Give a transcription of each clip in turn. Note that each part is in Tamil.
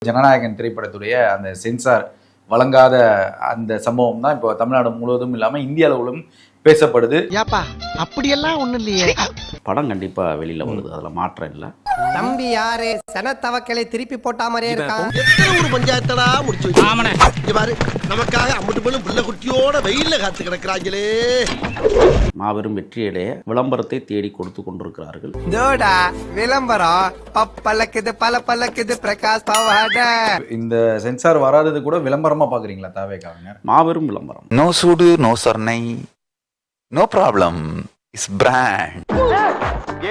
ஜனநாயகன் திரைப்படத்துடைய அந்த சென்சார் வழங்காத அந்த சம்பவம் தான் இப்போ தமிழ்நாடு முழுவதும் இல்லாமல் இந்திய அளவிலும் பேசப்படுது. அப்படியெல்லாம் ஒண்ணும் இல்லையே. படம் கண்டிப்பா வெளியில வருது, அதுல மாற்றம் இல்ல. தம்பி யாரு சனத்தவக்களை திருப்பி போட்டா மாதிரியே இருக்கான். ஒரு பஞ்சாயத்தடா முடிச்சு பாரு, நமக்காக அம்பட்டு போலும் பிள்ளை குட்டியோட வெயில்ல காத்து கிடக்குறாங்களே. மாபெரும் வெற்றியடைய விளம்பரத்தை தேடி கொடுத்து கொண்டிருக்கிறார்கள். தோடா விளம்பரம் பல்லக்குது பல்லக்குது பிரகாஷ் பவாட. இந்த சென்சார் வராதது கூட விளம்பரமா பாக்குறீங்களா தாவேக்காரங்க? மாபெரும் விளம்பரம். நோ சூடு நோ சொர்ணை, நோ ப்ராப்ளம், இஸ் பிராண்ட்.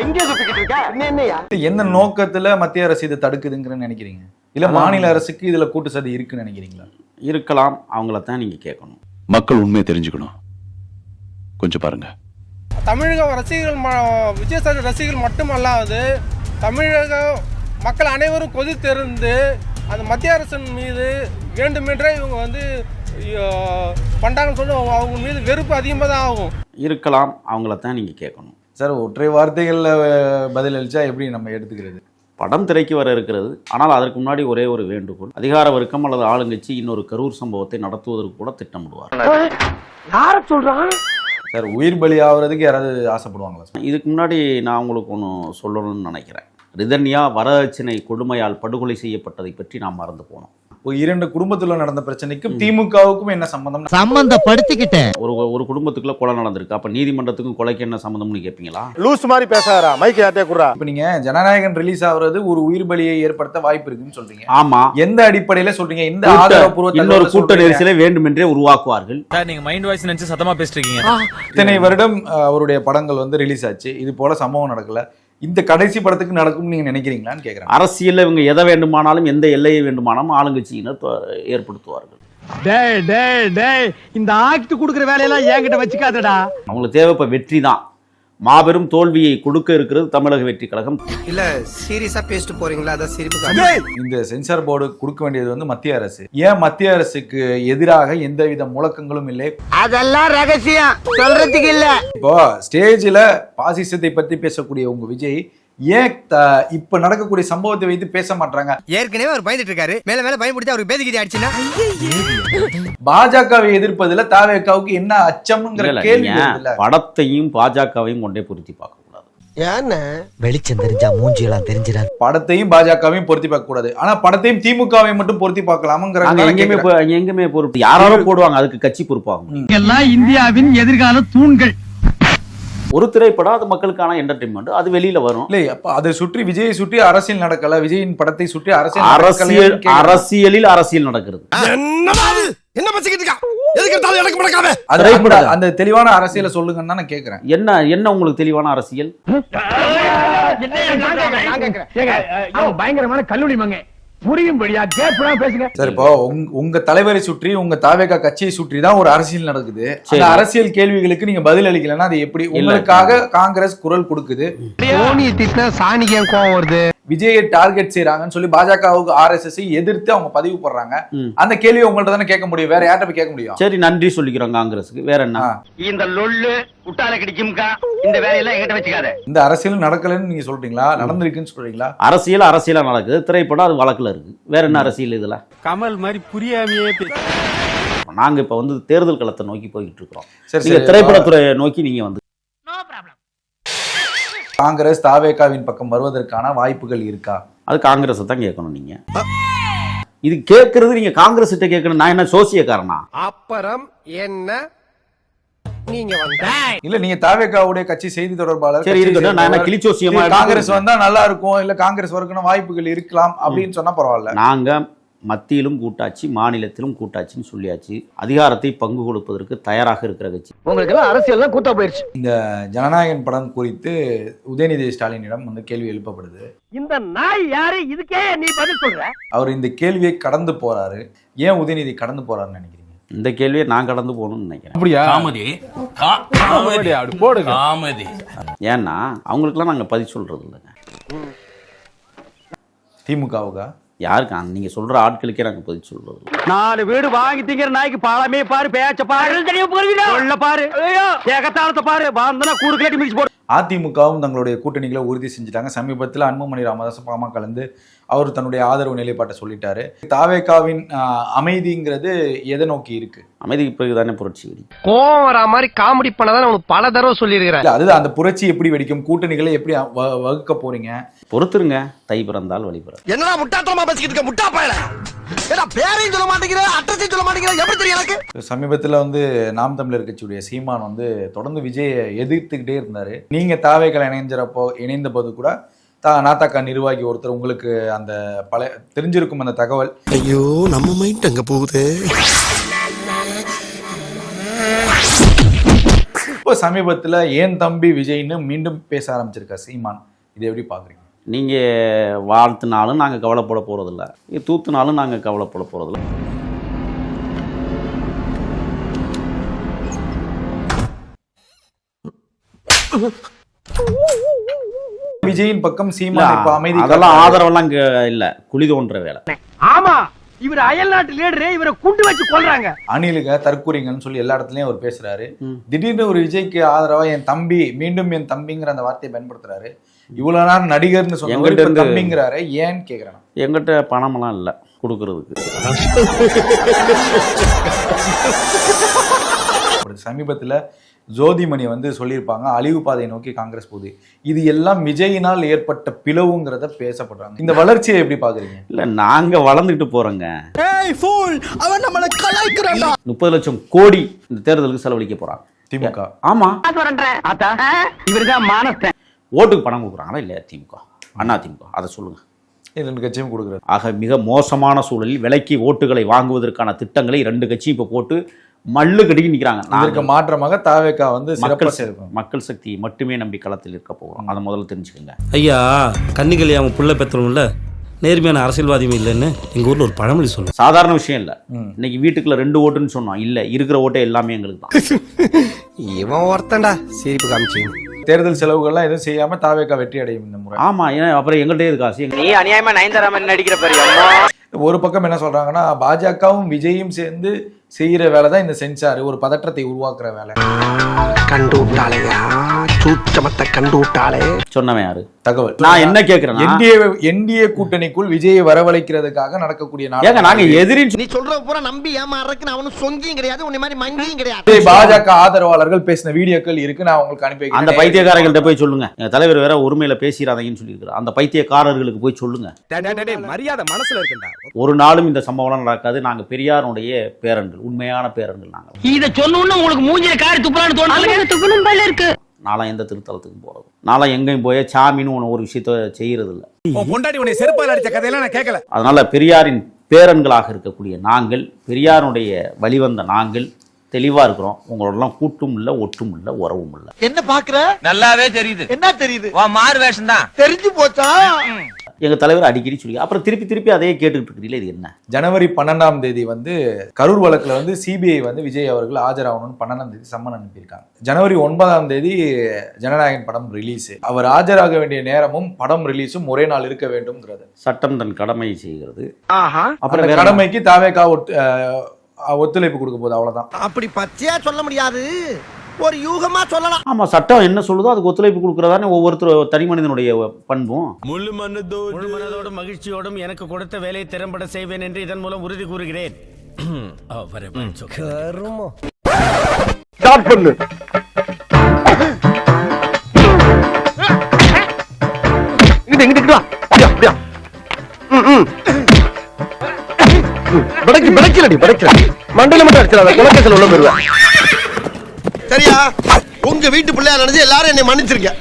எங்க சுத்திக்கிட்டு இருக்க? என்னையா எந்த நோக்கத்துல மத்திய அரசு இதை தடுக்குதுங்கன்னு நினைக்கிறீங்க? இல்ல மாநில அரசுக்கு இதுல கூட்டு சதி இருக்குன்னு நினைக்கிறீங்களா? இருக்கலாம், அவங்கள தான் நீங்க கேட்கணும். மக்கள் உண்மையை தெரிஞ்சுக்கணும், கொஞ்சம் பாருங்க. தமிழக ரசிகர்கள் விஜய் சார் ரசிகர்கள் மட்டுமல்லாது தமிழக மக்கள் அனைவரும் கொதித்தெறிந்து அந்த மத்திய அரசின் மீது வேண்டுமென்றே இவங்க வந்து பண்றாங்கன்னு சொல்லி அவங்க மீது வெறுப்பு அதிகமாக தான் ஆகும். இருக்கலாம், அவங்கள தான் நீங்க கேட்கணும். சார் ஒற்றை வார்த்தைகள்ல பதில் அளிச்சா எப்படி நம்ம எடுத்துக்கிறது? படம் திரைக்கு வர இருக்கிறது. ஆனால் அதற்கு முன்னாடி ஒரே ஒரு வேண்டுகோள், அதிகார வர்க்கம் அல்லது ஆளுங்கட்சி இன்னொரு கரூர் சம்பவத்தை நடத்துவதற்கு கூட திட்டமிடுவார். யார சொல்றான் சார்? உயிர் பலி ஆகுறதுக்கு யாராவது ஆசைப்படுவாங்களா சார்? இதுக்கு முன்னாடி நான் உங்களுக்கு ஒன்று சொல்லணும்னு நினைக்கிறேன். ரிதன்யா வரதட்சணை கொடுமையால் படுகொலை செய்யப்பட்டதை பற்றி நாம் மறந்து போனோம். இரண்டு குடும்பத்துல நடந்த பிரச்சனைக்கும் திமுகவுக்கும் என்ன சம்பந்தம்? சம்பந்தப்படுத்திக்கிட்டேன். ஒரு குடும்பத்துக்குள்ள கொலை நடந்திருக்கு, அப்ப நீதிமன்றத்துக்கும் கொலைக்கு என்ன சம்பந்தம்னு கேட்பீங்களா? லூஸ் மாதிரி பேசாதடா, மைக் யார்ட்டே குடுறா. இப்ப நீங்க ஜனநாயகன் ரிலீஸ் ஆகுறது ஒரு உயிர் பலியை ஏற்படுத்த வாய்ப்பு இருக்குன்னு சொல்றீங்க. ஆமா. எந்த அடிப்படையில சொல்றீங்க? இந்த ஆதாரப்பூர்வ இன்னொரு கூட்ட நெரிசலை வேண்டுமென்றே உருவாக்குவார்கள். நீங்க மைண்ட் வாய்ஸ் நினைச்சு சத்தமா பேசிட்டு இருக்கீங்க. இத்தனை வருடம் அவருடைய படங்கள் வந்து ரிலீஸ் ஆச்சு, இது போல சம்பவம் நடக்கல, இந்த கடைசி படத்துக்கு நடக்கும் நீங்க நினைக்கிறீங்களான்னு கேக்குறேன். அரசியல்ல இவங்க எதை வேண்டுமானாலும் எந்த எல்லையை வேண்டுமானாலும் ஆளுங்கட்சியினர் ஏற்படுத்துவார்கள். இந்த ஆக்ட் குடுக்குற வேலையெல்லாம் என்கிட்ட வச்சுக்காதடா. அவங்களுக்கு தேவை இப்ப வெற்றி தான். மாபெரும் தோல்வியை கொடுக்க இருக்கிறது தமிழக வெற்றி கழகம். இல்ல சீரியஸா பேசிட்டு போறீங்களா? அதான் சிரிப்பு. இந்த சென்சார் போர்டு கொடுக்க வேண்டியது வந்து மத்திய அரசு. ஏன் மத்திய அரசுக்கு எதிராக எந்தவித முழக்கங்களும் இல்லை? அதெல்லாம் ரகசியம் சொல்றதுக்கு இல்ல. இப்போ ஸ்டேஜ்ல பாசிசத்தை பத்தி பேசக்கூடிய உங்க விஜய் ஏன் இப்ப நடக்கக்கூடிய சம்பவத்தை வைத்து பேச மாட்டாங்க? ஏற்கனவே அவர் பயந்துட்டு இருக்காரு, மேல மேல பயன்படுத்தி அவருக்கு பேதிக்கிட்டு ஆயிடுச்சுன்னா பாஜகவை எதிர்ப்பதுல தாவேக்காவுக்கு என்ன அச்சம்ங்கிற கேள்வி வருதுல்ல. படத்தையும் பாஜகவையும் கொண்டே பொருத்தி பார்க்க கூடாது. ஏன்னா வெளிச்சம் தெரிஞ்சா மூஞ்சி எல்லாம் தெரிஞ்சிடாது. படத்தையும் பாஜகவையும் பொருத்தி பார்க்க கூடாது, ஆனா படத்தையும் திமுகவை மட்டும் பொருத்தி பார்க்கலாம்ங்கிற எங்கேயுமே பொறுப்பு யாராலும் போடுவாங்க, அதுக்கு கட்சி பொறுப்பாகும். எல்லாம் இந்தியாவின் எதிர்கால தூண்கள். ஒரு திரைப்படம் அது மக்களுக்கான என்டர்டைன்மெண்ட், அது வெளியில வரும். இல்லை, அப்ப அதை சுற்றி விஜயை சுற்றி அரசியல் நடக்கல, விஜயின் படத்தை சுற்றி அரசியலில் அரசியல் நடக்கிறது. என்ன பேசிக்கிட்டு இருக்கா? எதுக்கு எடுத்தாலும் எனக்கு முடக்காம அந்த தெளிவான அரசியலை சொல்லுங்கன்னு தான் நான் கேக்குறேன். என்ன உங்களுக்கு தெளிவான அரசியல்? பயங்கரமான கல்லூரி மங்க புரியும்படியா கேப்லாம் பேசுங்க சார். இப்போ உங்க தலைவரை சுற்றி உங்க தாவேகா கட்சியை சுற்றி தான் ஒரு அரசியல் நடக்குது. அந்த அரசியல் கேள்விகளுக்கு நீங்க பதில் அளிக்கலன்னா அது எப்படி? உங்களுக்காக காங்கிரஸ் குரல் கொடுக்குது. சாணியம் கோவம் வருது. விஜயை டார்கெட் செய்யறாங்கன்னு சொல்லி பாஜகவுக்கு RSS எதிர்த்து அவங்க பதிவு போடுறாங்க. அந்த கேள்வி உங்கள்ட்ட தானே கேட்க முடியும், வேற யார்கிட்ட போய் கேட்க முடியும்? சரி, நன்றி சொல்லிக்கிறோம் காங்கிரஸுக்கு. வேற என்ன? இந்த லொள்ளு குட்டால கிடைக்கும்கா, இந்த வேலையெல்லாம் என்கிட்ட வச்சுக்காத. இந்த அரசியல் நடக்கலன்னு நீங்க சொல்றீங்களா, நடந்திருக்குன்னு சொல்றீங்களா? அரசியலா நடக்குது, திரைப்படம் அது வழக்குல இருக்கு. வேற என்ன அரசியல் இதுல? கமல் மாதிரி புரியாமையே நாங்க இப்ப வந்து தேர்தல் களத்தை நோக்கி போய்கிட்டு இருக்கிறோம். நீங்க திரைப்படத்துறை நோக்கி நீங்க வந்து காங்கிரஸ் தாவேகாவின் பக்கம் வருவதற்கான வாய்ப்புகள் இருக்கா? அது காங்கிரஸ் தான் கேட்கணும். நீங்க இது கேட்கறது நீங்க காங்கிரஸ் கிட்ட கேட்கணும். நான் என்ன சோசியக்காரனா? அப்புறம் என்ன நீங்க இல்ல, நீங்க தாவேகாவுடைய கட்சி செய்தி தொடர்பாளர். சரி இருக்கட்டும், நான் என்ன கிளிச்சோசியமா காங்கிரஸ் வந்தா நல்லா இருக்கும், இல்ல காங்கிரஸ் வரதுக்கான வாய்ப்புகள் இருக்கலாம் அப்படின்னு சொன்னா பரவாயில்ல. நாங்க மத்தியிலும் கூட்டாட்சி மாநிலத்திலும் கூட்டாட்சின்னு சொல்லியாச்சு. அதிகாரத்தை பங்கு கொடுப்பதற்கு தயாராக இருக்கிற கட்சி. உங்களுக்கு எல்லாம் அரசியல் தான் கூட்டா போயிருச்சு. இந்த ஜனநாயகன் படம் குறித்து உதயநிதி ஸ்டாலினிடம் வந்து கேள்வி எழுப்பப்படுது. இந்த நாய் யாரு, இதுக்கே நீ பதில் சொல்ற? அவர் இந்த கேள்வியை கடந்து போறாரு. ஏன் உதயநிதி கடந்து போறாருன்னு நினைக்கிறீங்க? இந்த கேள்வியை நான் கடந்து போகணும்னு நினைக்கிறேன். அப்படியா? காமெடி அப்படி போடுங்க. காமெடி. ஏன்னா அவங்களுக்குலாம் நாங்க பதில் சொல்றது இல்லைங்க. திமுகவுக்கா? யாருக்கா? நீங்க சொல்ற ஆட்களுக்கே நாங்க பதில் சொல்றது. 4 வீடு வாங்கி திங்கிற நாய்க்கு பாலமே பாரு, பேச்ச பாரு, சொல்ல பாரு, ஏகத்தாளத்தை பாரு, வாழ்ந்தனா கூறு கட்டி மிதிச்சு போடு. அதிமுகவும் தங்களுடைய கூட்டணிகளை உறுதி செஞ்சுட்டாங்க. சமீபத்தில் அன்புமணி ராமதாஸ் பாமக கலந்து அவர் தன்னுடைய ஆதரவு நிலைப்பாட்டை சொல்லிட்டாரு. தாவேகாவின் அமைதிங்கிறது எதை நோக்கி இருக்கு? அமைதிக்கு பிறகுதானே புரட்சி வெடிக்கும். கோவம் வரா மாதிரி காமெடி பண்ணதான் உனக்கு பல தடவை சொல்லியிருக்கிறேன். இல்ல, அதுதான் அந்த புரட்சி எப்படி வெடிக்கும், கூட்டணிகளை எப்படி வகுக்க போறீங்க? பொறுத்துருங்க, தை பிறந்தால் வழி பிறக்கும். என்னடா முட்டாத்தனமா பேசிக்கிட்டு இருக்க முட்டா பயல? ஏடா பேரையும் சொல்ல மாட்டேங்கிற, அட்ரஸையும் சொல்ல மாட்டேங்கிற, எப்படி தெரியும் எனக்கு? சமீபத்தில் நாம் தமிழர் கட்சியுடைய சீமான் தொடர்ந்து விஜயை எதிர்த்துக்கிட்டே இருந்தாரு. நீங்க தாவேக்கள் இணைந்த போது கூட நாத்தாக்கா நிர்வாகி ஒருத்தர் உங்களுக்கு அந்த தெரிஞ்சிருக்கும் அந்த தகவல். ஐயோ, நம்ம மைண்ட் அங்க போகுது. இப்போ சமீபத்தில் ஏன் தம்பி விஜய்னு மீண்டும் பேச ஆரம்பிச்சிருக்கா சீமான். இதை எப்படி பாக்குறீங்க? நீங்கள் வாழ்த்துனாலும் நாங்கள் கவலைப்பட போகிறதில்ல, தூத்துனாலும் நாங்கள் கவலைப்பட போகிறதில்ல. விஜயின் பக்கம் சீமான் இப்ப அமைதி, அதெல்லாம் ஆதரவெல்லாம் இங்க இல்ல, குழி தோன்ற வேலை. ஆமா, இவர் அயல் நாட்டு லீடரு, இவரை குண்டு வச்சு கொல்றாங்க. அணிலுங்க தற்கூறிங்கன்னு சொல்லி எல்லா இடத்துலயும் அவர் பேசுறாரு. திடீர்னு ஒரு விஜய்க்கு ஆதரவா என் தம்பி, மீண்டும் என் தம்பிங்கிற அந்த வார்த்தையை பயன்படுத்துறாரு. இவ்வளவு நேரம் நடிகர்னு சொன்ன தம்பிங்கிறாரு, ஏன்னு கேக்குறேன். எங்கிட்ட பணமெல்லாம் இல்ல கொடுக்கறதுக்கு. சமீபத்துல ஜோதிமணி சொல்லியிருப்பாங்க, அழிவு பாதையை நோக்கி காங்கிரஸ் போகுது. இது எல்லாம் விஜயினால் ஏற்பட்ட பிளவுங்கிறத பேசப்படுறாங்க. இந்த வளர்ச்சியை எப்படி பாக்குறீங்க? இல்ல, நாங்க வளர்ந்துட்டு போறோங்க. 30 லட்சம் கோடி இந்த தேர்தலுக்கு செலவழிக்க போறாங்க திமுக. ஆமா, இவருதான் மானஸ்தன். ஓட்டுக்கு பணம் கொடுக்குறாங்களா இல்லையா திமுக, அண்ணா திமுக? அதை சொல்லுங்க. 2 கட்சியும் கொடுக்குறாரு. ஆக மிக மோசமான சூழலில் விலைக்கு ஓட்டுகளை வாங்குவதற்கான திட்டங்களை 2 கட்சியும் இப்ப போட்டு மல்லு கட்டிக்கு நிக்கிறாங்க. அதற்கு மாற்றமாக தாவேகா மக்கள் சக்தி மட்டுமே நம்பி களத்தில் இருக்க போகிறோம். அதை முதல்ல தெரிஞ்சுக்கோங்க. ஐயா, கன்னிகள் அவன் புள்ள பெற்றோம்ல, நேர்மையான அரசியல்வாதியும் இல்லைன்னு எங்க ஊர்ல ஒரு பழமொழி சொல்லுங்க. சாதாரண விஷயம் இல்ல. இன்னைக்கு வீட்டுக்குள்ள 2 ஓட்டுன்னு சொன்னோம், இல்ல இருக்கிற ஓட்டே எல்லாமே எங்களுக்கு தான். இவன் ஒருத்தன்டா சிரிப்பு காமிச்சு. தேர்தல் செலவுகள்லாம் எதுவும் செய்யாம தாவேகா வெற்றி அடையும் இந்த முறை. ஆமா, ஏன்னா அப்புறம் எங்கள்கிட்ட இருக்கு காசு. நீ அநியாயமா நயன்தாராமன் நடிக்கிற பாரு. ஒரு பக்கம் என்ன சொல்றாங்கன்னா, பாஜகவும் விஜயும் சேர்ந்து செய்யற வேலை தான் இந்த சென்சார், ஒரு பதற்றத்தை உருவாக்குற வேலை. கண்டு விட்டாளையா, சூச்சமத்தை கண்டு விட்டாளே. சொன்னவன் யாரு? தகவல். நான் என்ன கேக்குறேன், என்டிஏ கூட்டணிக்குள் விஜயை வரவழைக்கிறதுக்காக நடக்கக்கூடிய நாங்க எதிரி. நீ சொல்ற பூரா நம்பி ஏமாறதுக்கு அவனு சொங்கியும் கிடையாது, உன்னை மாதிரி மங்கியும் கிடையாது. பாஜக ஆதரவாளர்கள் பேசின வீடியோக்கள் இருக்கு, நான் உங்களுக்கு அனுப்பி. அந்த பைத்தியக்காரர்கள்ட்ட போய் சொல்லுங்க, எங்க தலைவர் வேற உரிமையில பேசிடாதீங்கன்னு சொல்லியிருக்காரு. அந்த பைத்தியக்காரர்களுக்கு போய் சொல்லுங்க. மரியாதை மனசுல இருக்குண்டா. ஒரு நாளும் இந்த சம்பவம் நடக்காது. நாங்க பெரியாருடைய பேரன்கள், உண்மையான பேரன்கள். நாங்க இத சொன்னோம்னா உங்களுக்கு மூஞ்சில காரி துப்புறான்னு தோணுது. துப்புணும் போல இருக்கு. நாலாம் எந்த திருத்தலத்துக்கும் போறது, நாலாம் எங்கேயும் போய் சாமின்னு ஒரு விஷயத்த செய்யறது இல்ல. பொண்டாட்டி உன்னை செருப்பால அடிச்ச கதையெல்லாம் நான் கேட்கல. அதனால பெரியாரின் பேரன்களாக இருக்கக்கூடிய நாங்கள், பெரியாருடைய வழிவந்த நாங்கள் தெளிவா இருக்கிறோம். உங்களோட கூட்டும் இல்ல, ஒட்டும் இல்ல, உறவும் இல்ல. என்ன பாக்குற? நல்லாவே தெரியுது. என்ன தெரியுது? மாறு வேஷம் தான் தெரிஞ்சு போச்சா? எங்க தலைவர் அடிக்கடி சொல்லி அப்புறம் திருப்பி அதையே கேட்டுக்கிட்டு இருக்கிறீங்களா? இது என்ன? ஜனவரி 12ஆம் தேதி கரூர் வழக்குல சிபிஐ விஜய் அவர்கள் ஆஜராகணும்னு 12ஆம் தேதி சம்மன் அனுப்பியிருக்காங்க. ஜனவரி 9ஆம் தேதி ஜனநாயகன் படம் ரிலீஸ். அவர் ஆஜராக வேண்டிய நேரமும் படம் ரிலீஸும் ஒரே நாள் இருக்க வேண்டும்ங்கிறது சட்டம் தன் கடமை செய்கிறது. அப்புறம் கடமைக்கு தாவேகா ஒத்துழைப்பு கொடுக்க போது, அவ்வளவுதான். அப்படி பச்சையா சொல்ல முடியாது, ஒரு யூகமா சொல்லலாம். ஆமா, சட்டம் என்ன சொல்லுதோ அதுக்கு ஒத்துழைப்பு கொடுக்கறதானே ஒவ்வொருத்தர் தனி மனிதனுடைய பண்பும். முழு மனதோடும் மகிழ்ச்சியோடும் எனக்கு கொடுத்த வேலையை திறம்பட செய்வேன் என்று இதன் மூலம் உறுதி கூறுகிறேன். ஸ்டார்ட் பண்ணு. இங்கிட்டு வா. அப்படியா? படைக்கல மண்டல மட்டும் அடிச்சிடாத, குலக்கேசல் உள்ள போயிருவேன். சரியா? உங்க வீட்டு பிள்ளையா நினைச்சு எல்லாரும் என்னை மன்னிச்சிருக்க.